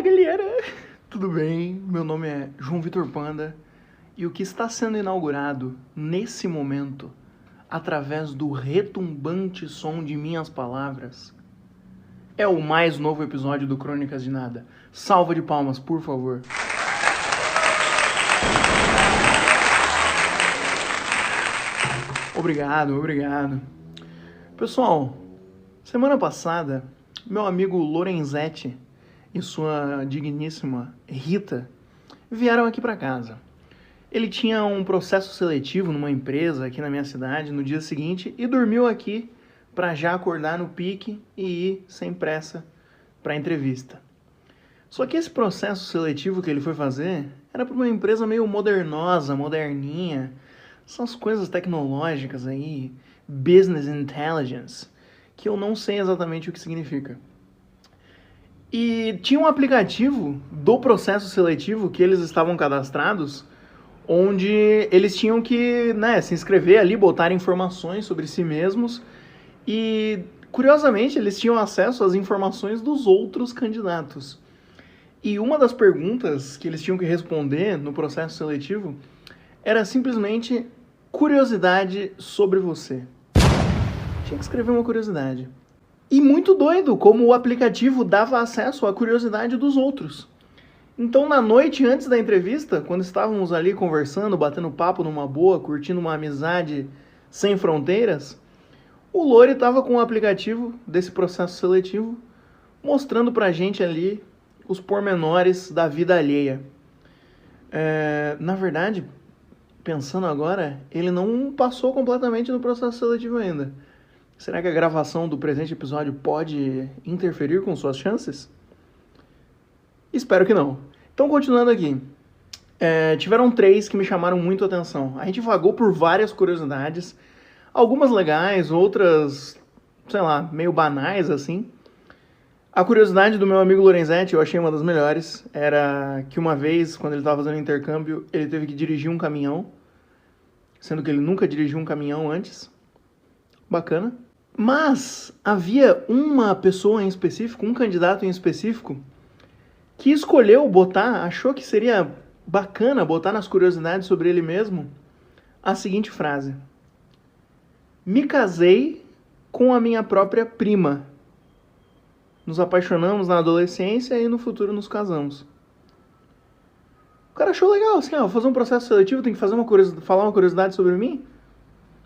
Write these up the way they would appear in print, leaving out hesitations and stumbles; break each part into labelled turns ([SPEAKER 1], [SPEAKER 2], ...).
[SPEAKER 1] galera! Tudo bem? Meu nome é João Vitor Panda e o que está sendo inaugurado nesse momento, através do retumbante som de minhas palavras, é o mais novo episódio do Crônicas de Nada. Salva de palmas, por favor. Obrigado. Pessoal, semana passada, meu amigo Lorenzetti e sua digníssima Rita vieram aqui para casa. Ele tinha um processo seletivo numa empresa aqui na minha cidade no dia seguinte e dormiu aqui para já acordar no pique e ir sem pressa para a entrevista. Só que esse processo seletivo que ele foi fazer era para uma empresa meio modernosa, moderninha, essas coisas tecnológicas aí, business intelligence, que eu não sei exatamente o que significa. E tinha um aplicativo do processo seletivo que eles estavam cadastrados, onde eles tinham que, se inscrever ali, botar informações sobre si mesmos e, curiosamente, eles tinham acesso às informações dos outros candidatos. E uma das perguntas que eles tinham que responder no processo seletivo era simplesmente curiosidade sobre você. Tinha que escrever uma curiosidade. E muito doido como o aplicativo dava acesso à curiosidade dos outros. Então, na noite antes da entrevista, quando estávamos ali conversando, batendo papo numa boa, curtindo uma amizade sem fronteiras, o Lore estava com o aplicativo desse processo seletivo, mostrando pra gente ali os pormenores da vida alheia. Na verdade, pensando agora, ele não passou completamente no processo seletivo ainda. Será que a gravação do presente episódio pode interferir com suas chances? Espero que não. Então, continuando aqui. Tiveram 3 que me chamaram muito a atenção. A gente vagou por várias curiosidades, algumas legais, outras, meio banais, assim. A curiosidade do meu amigo Lorenzetti, eu achei uma das melhores, era que uma vez, quando ele estava fazendo intercâmbio, ele teve que dirigir um caminhão, sendo que ele nunca dirigiu um caminhão antes. Bacana. Mas havia uma pessoa em específico, um candidato em específico, que escolheu achou que seria bacana botar nas curiosidades sobre ele mesmo a seguinte frase: me casei com a minha própria prima. Nos apaixonamos na adolescência e no futuro nos casamos. O cara achou legal, assim, vou fazer um processo seletivo, tem que fazer falar uma curiosidade sobre mim?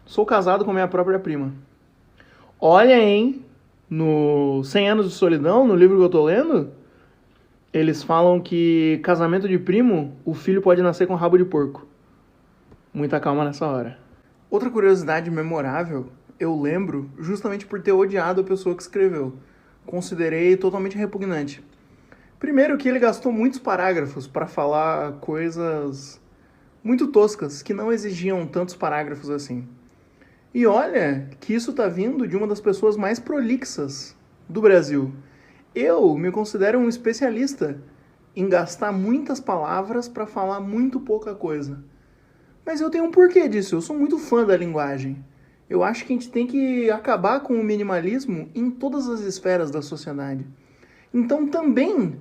[SPEAKER 1] Sou casado com a minha própria prima. Olha, hein, no 100 Anos de Solidão, no livro que eu tô lendo, eles falam que casamento de primo, o filho pode nascer com rabo de porco. Muita calma nessa hora. Outra curiosidade memorável, eu lembro justamente por ter odiado a pessoa que escreveu. Considerei totalmente repugnante. Primeiro que ele gastou muitos parágrafos para falar coisas muito toscas, que não exigiam tantos parágrafos assim. E olha que isso tá vindo de uma das pessoas mais prolixas do Brasil. Eu me considero um especialista em gastar muitas palavras para falar muito pouca coisa. Mas eu tenho um porquê disso, eu sou muito fã da linguagem. Eu acho que a gente tem que acabar com o minimalismo em todas as esferas da sociedade. Então também,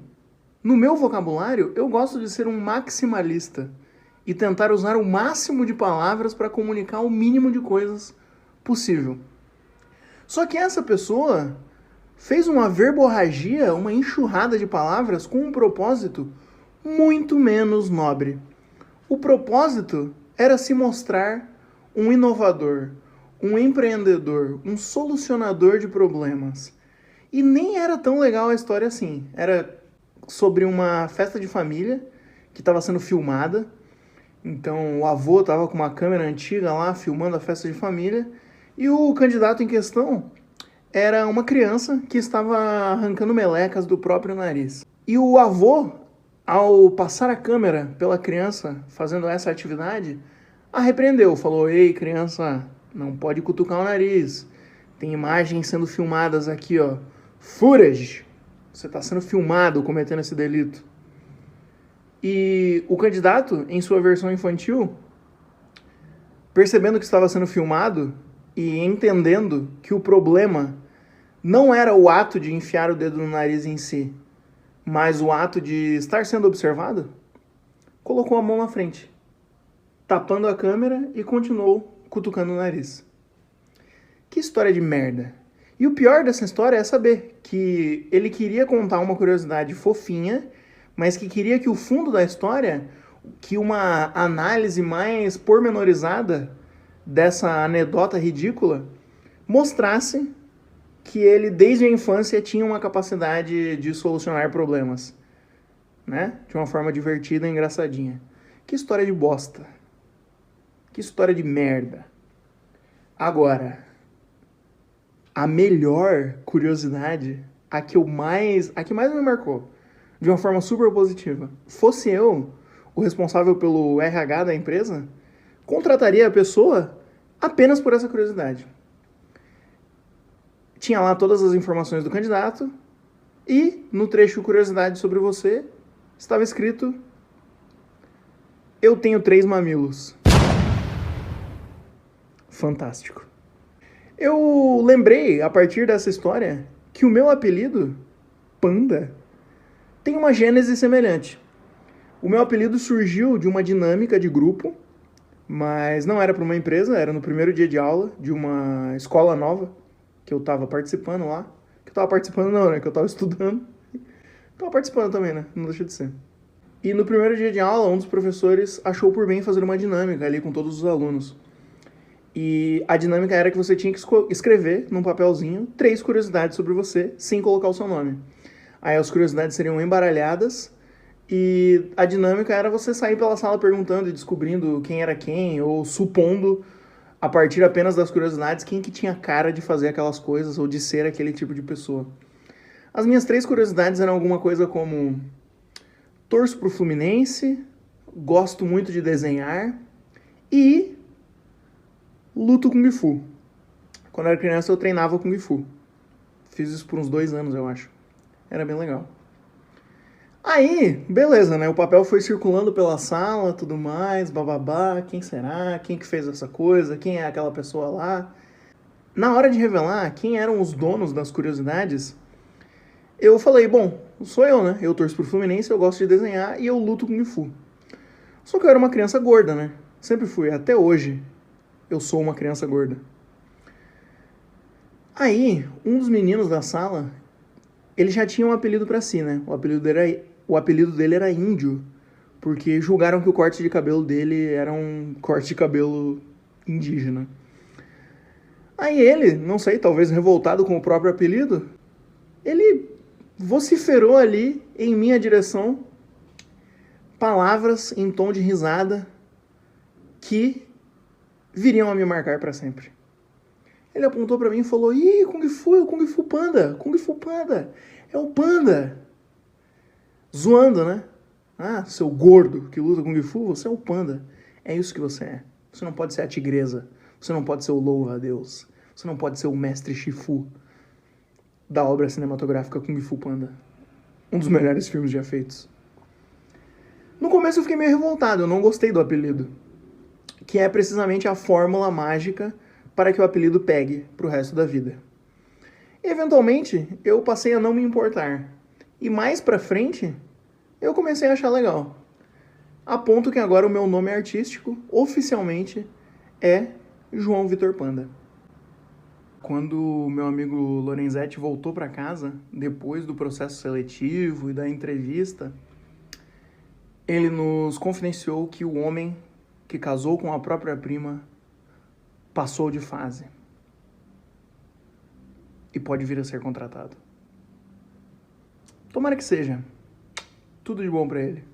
[SPEAKER 1] no meu vocabulário, eu gosto de ser um maximalista e tentar usar o máximo de palavras para comunicar o mínimo de coisas possível. Só que essa pessoa fez uma verborragia, uma enxurrada de palavras com um propósito muito menos nobre. O propósito era se mostrar um inovador, um empreendedor, um solucionador de problemas. E nem era tão legal a história assim. Era sobre uma festa de família que estava sendo filmada. Então o avô estava com uma câmera antiga lá filmando a festa de família. E o candidato em questão era uma criança que estava arrancando melecas do próprio nariz. E o avô, ao passar a câmera pela criança fazendo essa atividade, a repreendeu. Falou: ei, criança, não pode cutucar o nariz. Tem imagens sendo filmadas aqui, ó. Footage. Você está sendo filmado cometendo esse delito. E o candidato, em sua versão infantil, percebendo que estava sendo filmado e entendendo que o problema não era o ato de enfiar o dedo no nariz em si, mas o ato de estar sendo observado, colocou a mão na frente, tapando a câmera e continuou cutucando o nariz. Que história de merda. E o pior dessa história é saber que ele queria contar uma curiosidade fofinha, mas que queria que o fundo da história, que uma análise mais pormenorizada dessa anedota ridícula, mostrasse que ele, desde a infância, tinha uma capacidade de solucionar problemas, né? De uma forma divertida e engraçadinha. Que história de bosta. Que história de merda. Agora, a melhor curiosidade, a que mais me marcou, de uma forma super positiva, fosse eu, o responsável pelo RH da empresa, contrataria a pessoa apenas por essa curiosidade. Tinha lá todas as informações do candidato e no trecho curiosidade sobre você estava escrito: eu tenho 3 mamilos. Fantástico. Eu lembrei, a partir dessa história, que o meu apelido, Panda, tem uma gênese semelhante. O meu apelido surgiu de uma dinâmica de grupo, mas não era para uma empresa, era no primeiro dia de aula de uma escola nova que eu estava participando lá. Que eu estava participando não, né? Que eu estava estudando. Estava participando também, né? Não deixa de ser. E no primeiro dia de aula, um dos professores achou por bem fazer uma dinâmica ali com todos os alunos. E a dinâmica era que você tinha que escrever num papelzinho 3 curiosidades sobre você, sem colocar o seu nome. Aí as curiosidades seriam embaralhadas e a dinâmica era você sair pela sala perguntando e descobrindo quem era quem, ou supondo, a partir apenas das curiosidades, quem que tinha cara de fazer aquelas coisas ou de ser aquele tipo de pessoa. As minhas 3 curiosidades eram alguma coisa como: torço pro Fluminense, gosto muito de desenhar e luto Kung Fu. Quando eu era criança eu treinava Kung Fu. Fiz isso por uns 2 anos, eu acho. Era bem legal. Aí, beleza, né? O papel foi circulando pela sala, tudo mais, bababá, quem será? Quem que fez essa coisa? Quem é aquela pessoa lá? Na hora de revelar quem eram os donos das curiosidades, eu falei, bom, sou eu, né? Eu torço pro Fluminense, eu gosto de desenhar e eu luto Kung Fu. Só que eu era uma criança gorda, né? Sempre fui, até hoje eu sou uma criança gorda. Aí, um dos meninos da sala, ele já tinha um apelido pra si, né? O apelido dele era Índio, porque julgaram que o corte de cabelo dele era um corte de cabelo indígena. Aí ele, não sei, talvez revoltado com o próprio apelido, ele vociferou ali em minha direção palavras em tom de risada que viriam a me marcar pra sempre. Ele apontou pra mim e falou: ih, Kung Fu, é o Kung Fu Panda, Kung Fu Panda, é o Panda. Zoando, né? Ah, seu gordo que luta Kung Fu, você é o Panda. É isso que você é. Você não pode ser a tigresa, você não pode ser o louva-a-Deus, você não pode ser o mestre Shifu da obra cinematográfica Kung Fu Panda. Um dos melhores filmes já feitos. No começo eu fiquei meio revoltado, eu não gostei do apelido, que é precisamente a fórmula mágica para que o apelido pegue pro resto da vida. E, eventualmente, eu passei a não me importar. E mais pra frente, eu comecei a achar legal. A ponto que agora o meu nome artístico, oficialmente, é João Vitor Panda. Quando o meu amigo Lorenzetti voltou para casa, depois do processo seletivo e da entrevista, ele nos confidenciou que o homem que casou com a própria prima passou de fase e pode vir a ser contratado. Tomara que seja. Tudo de bom pra ele.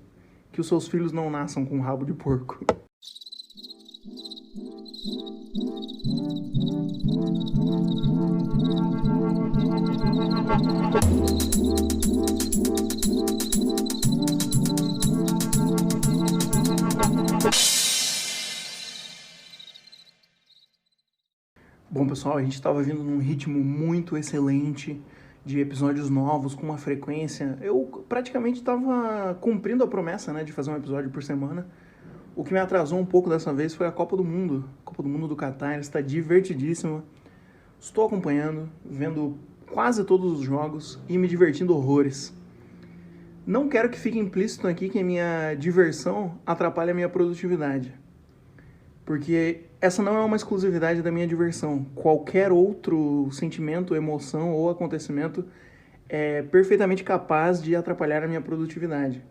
[SPEAKER 1] Que os seus filhos não nasçam com um rabo de porco. Bom, pessoal, a gente estava vindo num ritmo muito excelente de episódios novos, com uma frequência. Eu praticamente estava cumprindo a promessa, né, de fazer um episódio por semana. O que me atrasou um pouco dessa vez foi a Copa do Mundo. A Copa do Mundo do Catar está divertidíssima. Estou acompanhando, vendo quase todos os jogos e me divertindo horrores. Não quero que fique implícito aqui que a minha diversão atrapalha a minha produtividade. Porque essa não é uma exclusividade da minha diversão. Qualquer outro sentimento, emoção ou acontecimento é perfeitamente capaz de atrapalhar a minha produtividade.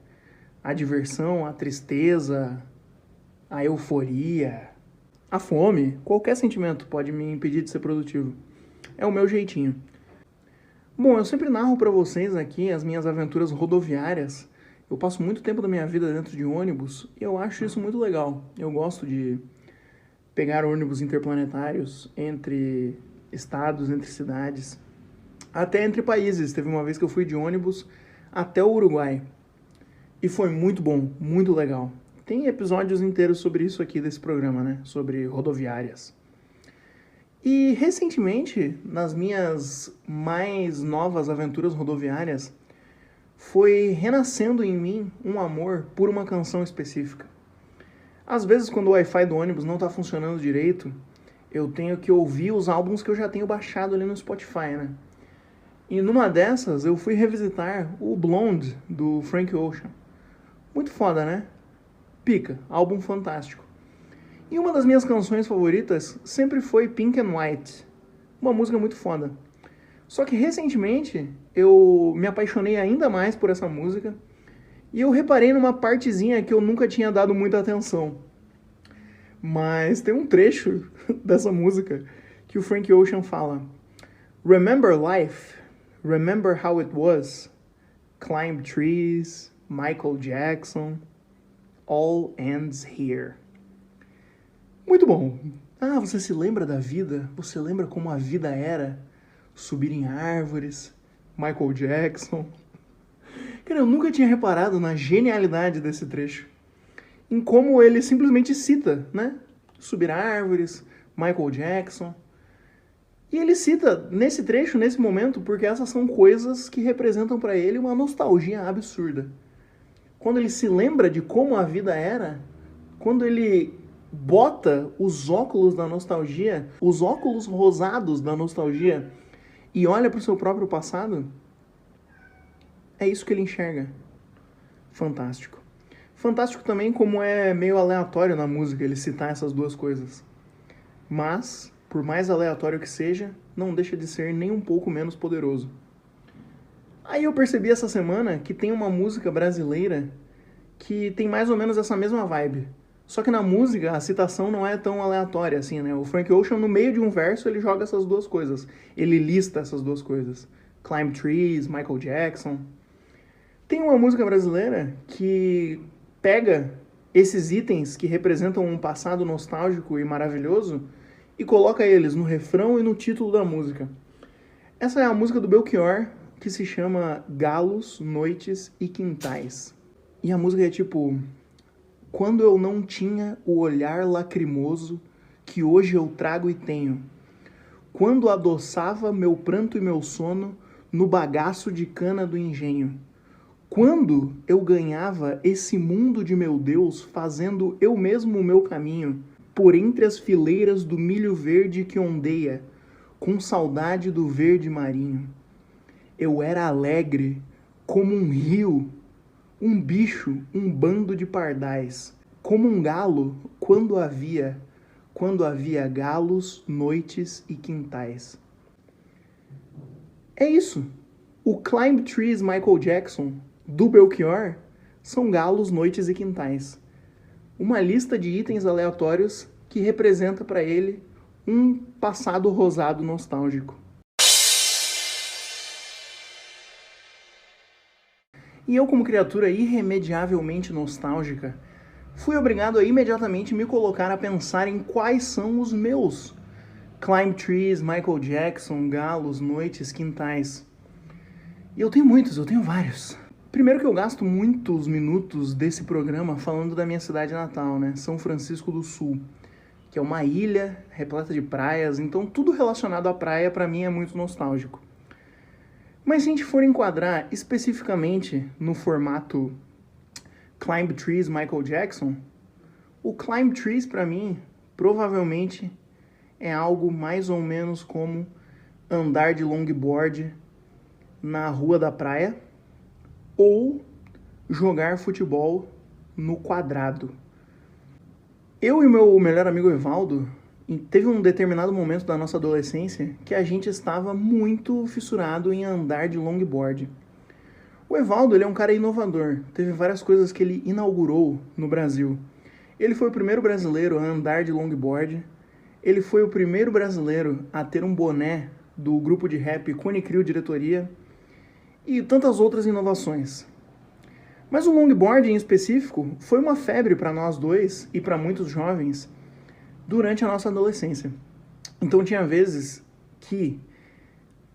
[SPEAKER 1] A diversão, a tristeza, a euforia, a fome, qualquer sentimento pode me impedir de ser produtivo. É o meu jeitinho. Bom, eu sempre narro para vocês aqui as minhas aventuras rodoviárias. Eu passo muito tempo da minha vida dentro de ônibus e eu acho isso muito legal. Eu gosto de pegar ônibus interplanetários entre estados, entre cidades, até entre países. Teve uma vez que eu fui de ônibus até o Uruguai e foi muito bom, muito legal. Tem episódios inteiros sobre isso aqui desse programa, né? Sobre rodoviárias. E recentemente, nas minhas mais novas aventuras rodoviárias, foi renascendo em mim um amor por uma canção específica. Às vezes, quando o Wi-Fi do ônibus não está funcionando direito, eu tenho que ouvir os álbuns que eu já tenho baixado ali no Spotify, né? E numa dessas, eu fui revisitar o Blonde, do Frank Ocean. Muito foda, né? Pica, álbum fantástico. E uma das minhas canções favoritas sempre foi Pink and White, uma música muito foda. Só que recentemente eu me apaixonei ainda mais por essa música e eu reparei numa partezinha que eu nunca tinha dado muita atenção. Mas tem um trecho dessa música que o Frank Ocean fala: Remember life, remember how it was, climb trees, Michael Jackson, all ends here. Muito bom. Ah, você se lembra da vida? Você lembra como a vida era? Subir em árvores, Michael Jackson. Cara, eu nunca tinha reparado na genialidade desse trecho. Em como ele simplesmente cita, né? Subir árvores, Michael Jackson. E ele cita nesse trecho, nesse momento, porque essas são coisas que representam para ele uma nostalgia absurda. Quando ele se lembra de como a vida era, quando ele bota os óculos da nostalgia, os óculos rosados da nostalgia, e olha para o seu próprio passado, é isso que ele enxerga. Fantástico. Fantástico também como é meio aleatório na música ele citar essas duas coisas. Mas, por mais aleatório que seja, não deixa de ser nem um pouco menos poderoso. Aí eu percebi essa semana que tem uma música brasileira que tem mais ou menos essa mesma vibe. Só que na música a citação não é tão aleatória assim, né? O Frank Ocean, no meio de um verso, ele joga essas duas coisas. Ele lista essas duas coisas. Climb Trees, Michael Jackson. Tem uma música brasileira que pega esses itens que representam um passado nostálgico e maravilhoso e coloca eles no refrão e no título da música. Essa é a música do Belchior, que se chama Galos, Noites e Quintais. E a música é tipo: quando eu não tinha o olhar lacrimoso que hoje eu trago e tenho, quando adoçava meu pranto e meu sono no bagaço de cana do engenho, quando eu ganhava esse mundo de meu Deus fazendo eu mesmo o meu caminho, por entre as fileiras do milho verde que ondeia, com saudade do verde marinho. Eu era alegre como um rio, um bicho, um bando de pardais, como um galo quando havia galos, noites e quintais. É isso. O Climb Trees Michael Jackson, do Belchior, são galos, noites e quintais. Uma lista de itens aleatórios que representa para ele um passado rosado nostálgico. E eu, como criatura irremediavelmente nostálgica, fui obrigado a imediatamente me colocar a pensar em quais são os meus Climb Trees, Michael Jackson, galos, noites, quintais. E eu tenho vários. Primeiro que eu gasto muitos minutos desse programa falando da minha cidade natal, né? São Francisco do Sul, que é uma ilha repleta de praias, então tudo relacionado à praia para mim é muito nostálgico. Mas se a gente for enquadrar especificamente no formato Climb Trees Michael Jackson, o Climb Trees para mim provavelmente é algo mais ou menos como andar de longboard na rua da praia ou jogar futebol no quadrado. Eu e o meu melhor amigo Evaldo, teve um determinado momento da nossa adolescência que a gente estava muito fissurado em andar de longboard. O Evaldo, ele é um cara inovador, teve várias coisas que ele inaugurou no Brasil. Ele foi o primeiro brasileiro a andar de longboard, ele foi o primeiro brasileiro a ter um boné do grupo de rap Cone Crew Diretoria e tantas outras inovações. Mas o longboard em específico foi uma febre para nós dois e para muitos jovens durante a nossa adolescência. Então tinha vezes que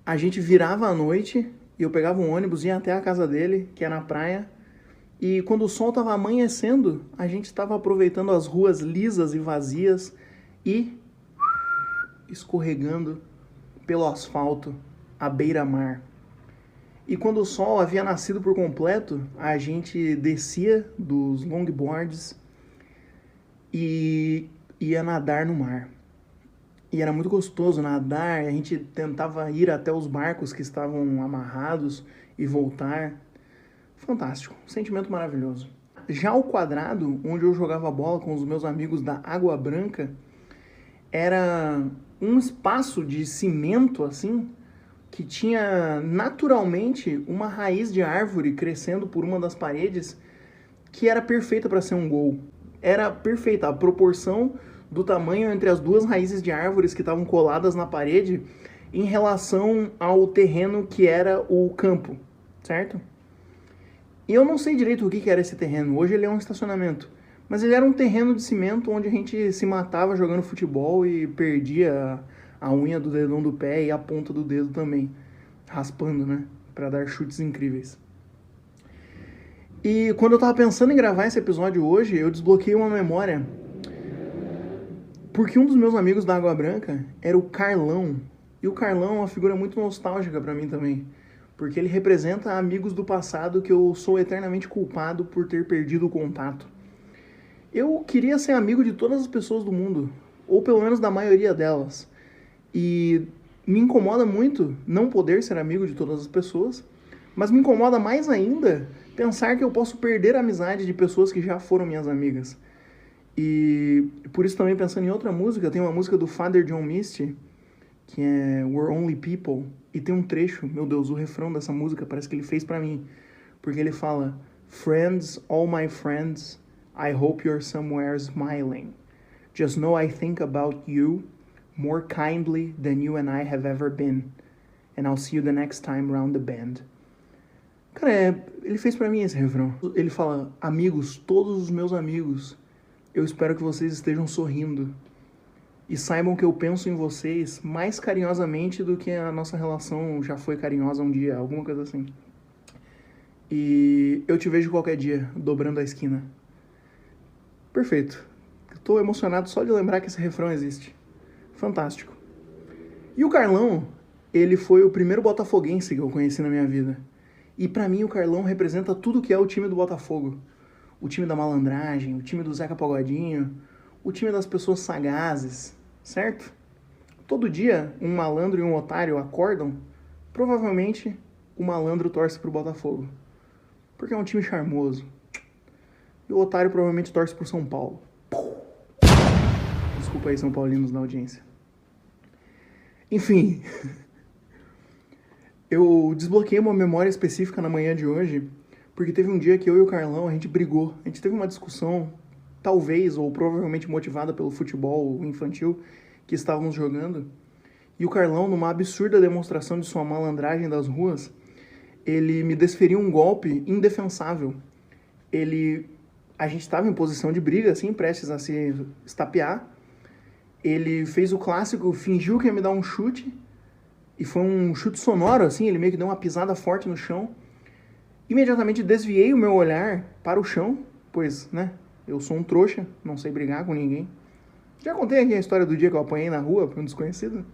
[SPEAKER 1] a gente virava à noite e eu pegava um ônibus e ia até a casa dele, que é na praia, e quando o sol estava amanhecendo, a gente estava aproveitando as ruas lisas e vazias e escorregando pelo asfalto à beira-mar. E quando o sol havia nascido por completo, a gente descia dos longboards e ia nadar no mar. E era muito gostoso nadar, a gente tentava ir até os barcos que estavam amarrados e voltar. Fantástico, sentimento maravilhoso. Já o quadrado, onde eu jogava bola com os meus amigos da Água Branca, era um espaço de cimento assim, que tinha naturalmente uma raiz de árvore crescendo por uma das paredes que era perfeita para ser um gol. Era perfeita, a proporção do tamanho entre as duas raízes de árvores que estavam coladas na parede em relação ao terreno que era o campo, certo? E eu não sei direito o que era esse terreno, hoje ele é um estacionamento, mas ele era um terreno de cimento onde a gente se matava jogando futebol e perdia a unha do dedão do pé e a ponta do dedo também, raspando, né? Pra dar chutes incríveis. E quando eu tava pensando em gravar esse episódio hoje, eu desbloqueei uma memória. Porque um dos meus amigos da Água Branca era o Carlão. E o Carlão é uma figura muito nostálgica pra mim também. Porque ele representa amigos do passado que eu sou eternamente culpado por ter perdido o contato. Eu queria ser amigo de todas as pessoas do mundo, ou pelo menos da maioria delas. E me incomoda muito não poder ser amigo de todas as pessoas, mas me incomoda mais ainda pensar que eu posso perder a amizade de pessoas que já foram minhas amigas. E por isso também pensando em outra música, tem uma música do Father John Misty, que é We're Only People, e tem um trecho, meu Deus, o refrão dessa música parece que ele fez pra mim, porque ele fala: Friends, all my friends, I hope you're somewhere smiling. Just know I think about you more kindly than you and I have ever been. And I'll see you the next time round the bend. Cara, ele fez pra mim esse refrão. Ele fala: amigos, todos os meus amigos, eu espero que vocês estejam sorrindo. E saibam que eu penso em vocês mais carinhosamente do que a nossa relação já foi carinhosa um dia, alguma coisa assim. E eu te vejo qualquer dia, dobrando a esquina. Perfeito. Estou emocionado só de lembrar que esse refrão existe. Fantástico. E o Carlão, ele foi o primeiro botafoguense que eu conheci na minha vida. E pra mim o Carlão representa tudo que é o time do Botafogo. O time da malandragem, o time do Zeca Pagodinho, o time das pessoas sagazes, certo? Todo dia um malandro e um otário acordam, provavelmente o malandro torce pro Botafogo. Porque é um time charmoso. E o otário provavelmente torce pro São Paulo. Desculpa aí, São Paulinos na audiência. Enfim, eu desbloqueei uma memória específica na manhã de hoje, porque teve um dia que eu e o Carlão, a gente brigou. A gente teve uma discussão, talvez ou provavelmente motivada pelo futebol infantil que estávamos jogando. E o Carlão, numa absurda demonstração de sua malandragem das ruas, ele me desferiu um golpe indefensável. A gente estava em posição de briga, assim, prestes a se estapear. Ele fez o clássico, fingiu que ia me dar um chute, e foi um chute sonoro, assim, ele meio que deu uma pisada forte no chão. Imediatamente desviei o meu olhar para o chão, pois, né, eu sou um trouxa, não sei brigar com ninguém. Já contei aqui a história do dia que eu apanhei na rua por um desconhecido?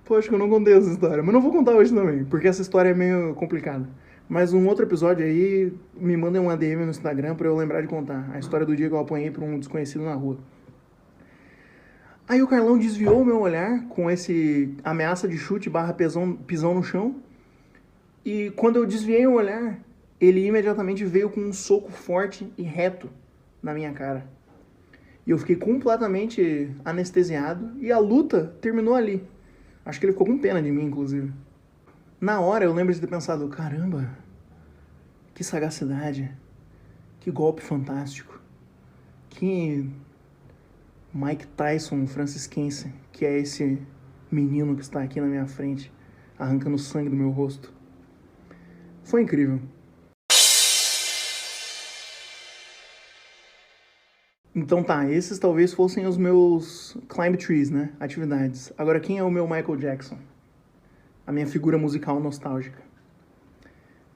[SPEAKER 1] Pô, acho que eu não contei essa história, mas não vou contar hoje também, porque essa história é meio complicada. Mas um outro episódio aí, me mandem um ADM no Instagram pra eu lembrar de contar a história do dia que eu apanhei por um desconhecido na rua. Aí o Carlão desviou o meu olhar com esse ameaça de chute barra pisão no chão. E quando eu desviei o olhar, ele imediatamente veio com um soco forte e reto na minha cara. E eu fiquei completamente anestesiado e a luta terminou ali. Acho que ele ficou com pena de mim, inclusive. Na hora eu lembro de ter pensado, caramba, que sagacidade, que golpe fantástico, que Mike Tyson francisquense, que é esse menino que está aqui na minha frente, arrancando sangue do meu rosto. Foi incrível. Então tá, esses talvez fossem os meus climb trees, né? Atividades. Agora, quem é o meu Michael Jackson? A minha figura musical nostálgica.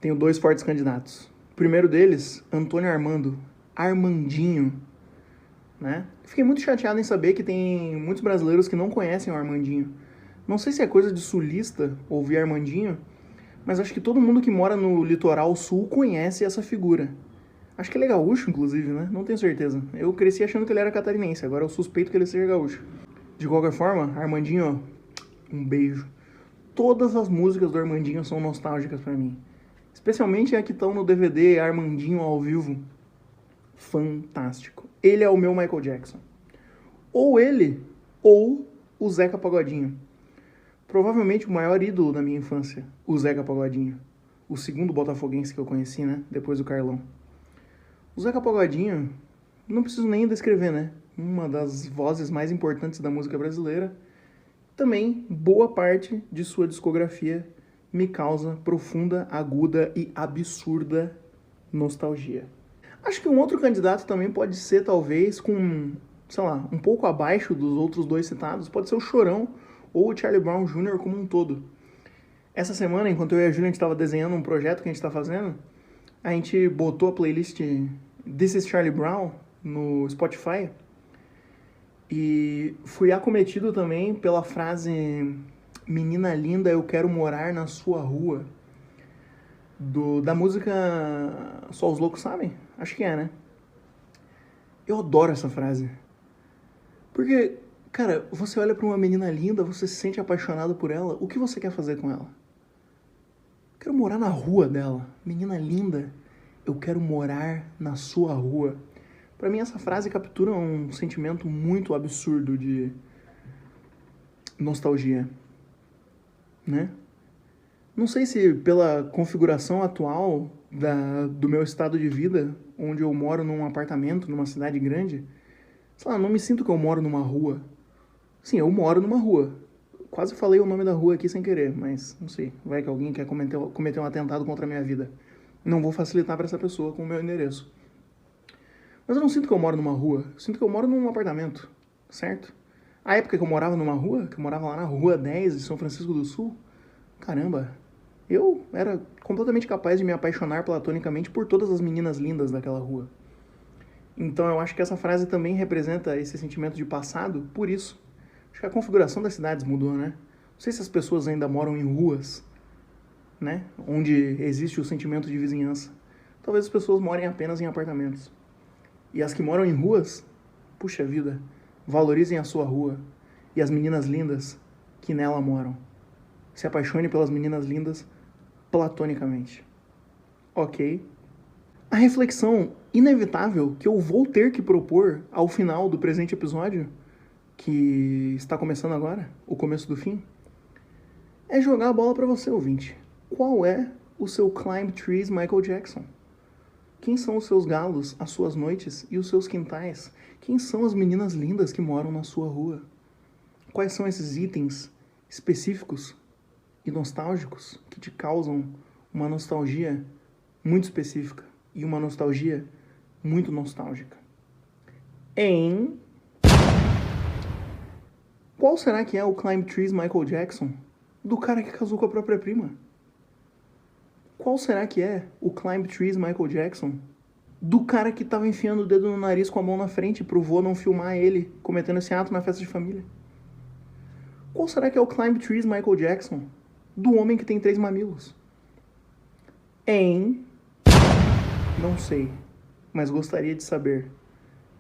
[SPEAKER 1] Tenho dois fortes candidatos. O primeiro deles, Antônio Armando, Armandinho, né? Fiquei muito chateado em saber que tem muitos brasileiros que não conhecem o Armandinho. Não sei se é coisa de sulista ouvir Armandinho, mas acho que todo mundo que mora no litoral sul conhece essa figura. Acho que ele é gaúcho, inclusive, né? Não tenho certeza. Eu cresci achando que ele era catarinense, agora eu suspeito que ele seja gaúcho. De qualquer forma, Armandinho, ó, um beijo. Todas as músicas do Armandinho são nostálgicas pra mim. Especialmente a que estão no DVD Armandinho ao vivo. Fantástico. Ele é o meu Michael Jackson. Ou ele, ou o Zeca Pagodinho. Provavelmente o maior ídolo da minha infância, o Zeca Pagodinho. O segundo botafoguense que eu conheci, né? Depois do Carlão. O Zeca Pagodinho, não preciso nem descrever, né? Uma das vozes mais importantes da música brasileira. Também, boa parte de sua discografia me causa profunda, aguda e absurda nostalgia. Acho que um outro candidato também pode ser, talvez, com, sei lá, um pouco abaixo dos outros dois citados, pode ser o Chorão ou o Charlie Brown Jr. como um todo. Essa semana, enquanto eu e a Júlia estava desenhando um projeto que a gente está fazendo, a gente botou a playlist This is Charlie Brown no Spotify e fui acometido também pela frase Menina linda, eu quero morar na sua rua, da música Só os Loucos Sabem? Acho que é, né? Eu adoro essa frase. Porque, cara, você olha pra uma menina linda, você se sente apaixonado por ela, o que você quer fazer com ela? Quero morar na rua dela. Menina linda, eu quero morar na sua rua. Pra mim essa frase captura um sentimento muito absurdo de nostalgia, né? Não sei se pela configuração atual do meu estado de vida, onde eu moro num apartamento, numa cidade grande, sei lá, não me sinto que eu moro numa rua. Sim, eu moro numa rua. Quase falei o nome da rua aqui sem querer, mas não sei, vai que alguém quer cometer um atentado contra a minha vida. Não vou facilitar para essa pessoa com o meu endereço. Mas eu não sinto que eu moro numa rua, eu sinto que eu moro num apartamento, certo? A época que eu morava numa rua, que eu morava lá na Rua 10 de São Francisco do Sul, caramba, eu era completamente capaz de me apaixonar platonicamente por todas as meninas lindas daquela rua. Então eu acho que essa frase também representa esse sentimento de passado, por isso. Acho que a configuração das cidades mudou, né? Não sei se as pessoas ainda moram em ruas, né? Onde existe o sentimento de vizinhança. Talvez as pessoas morem apenas em apartamentos. E as que moram em ruas, puxa vida, valorizem a sua rua e as meninas lindas que nela moram. Se apaixone pelas meninas lindas platonicamente. Ok? A reflexão inevitável que eu vou ter que propor ao final do presente episódio, que está começando agora, o começo do fim, é jogar a bola para você, ouvinte. Qual é o seu Climb Trees Michael Jackson? Quem são os seus galos, as suas noites e os seus quintais? Quem são as meninas lindas que moram na sua rua? Quais são esses itens específicos e nostálgicos que te causam uma nostalgia muito específica e uma nostalgia muito nostálgica? Em qual será que é o Climb Trees Michael Jackson do cara que casou com a própria prima? Qual será que é o Climb Trees Michael Jackson do cara que tava enfiando o dedo no nariz com a mão na frente pro vô não filmar ele cometendo esse ato na festa de família? Qual será que é o Climb Trees Michael Jackson do homem que tem 3 mamilos? Não sei, mas gostaria de saber.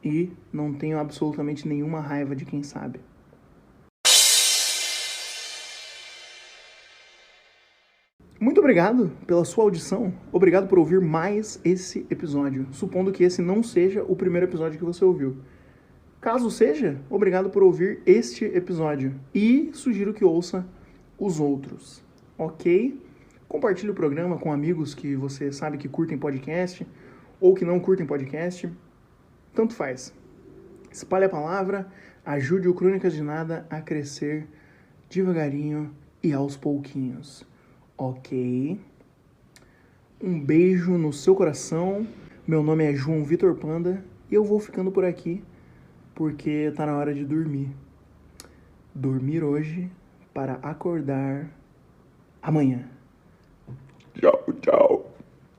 [SPEAKER 1] E não tenho absolutamente nenhuma raiva de quem sabe. Muito obrigado pela sua audição, obrigado por ouvir mais esse episódio, supondo que esse não seja o primeiro episódio que você ouviu. Caso seja, obrigado por ouvir este episódio e sugiro que ouça os outros, ok? Compartilhe o programa com amigos que você sabe que curtem podcast ou que não curtem podcast, tanto faz. Espalhe a palavra, ajude o Crônicas de Nada a crescer devagarinho e aos pouquinhos, ok? Um beijo no seu coração, meu nome é João Vitor Panda e eu vou ficando por aqui porque tá na hora de dormir. Dormir hoje para acordar amanhã. Tchau, tchau.